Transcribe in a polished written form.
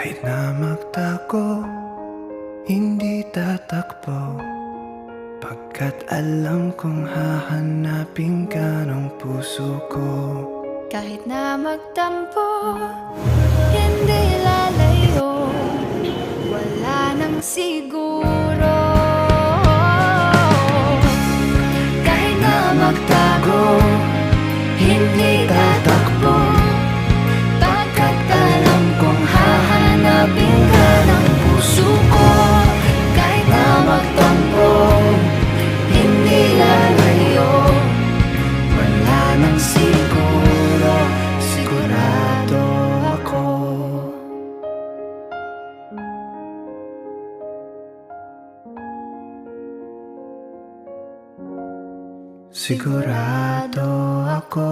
Kahit na magtago, hindi tatakbo, pagkat alam kong hahanapin ka ng puso ko. Kahit na magtampo, hindi lalayo, wala nang siguro. Kahit na magtago, hindi tatakbo, pagkat alam kong hahanapin ka ng puso ko. Kahit na magtampo, hindi lalayo, wala nang siguro, sigurado ako. Sigurado ako.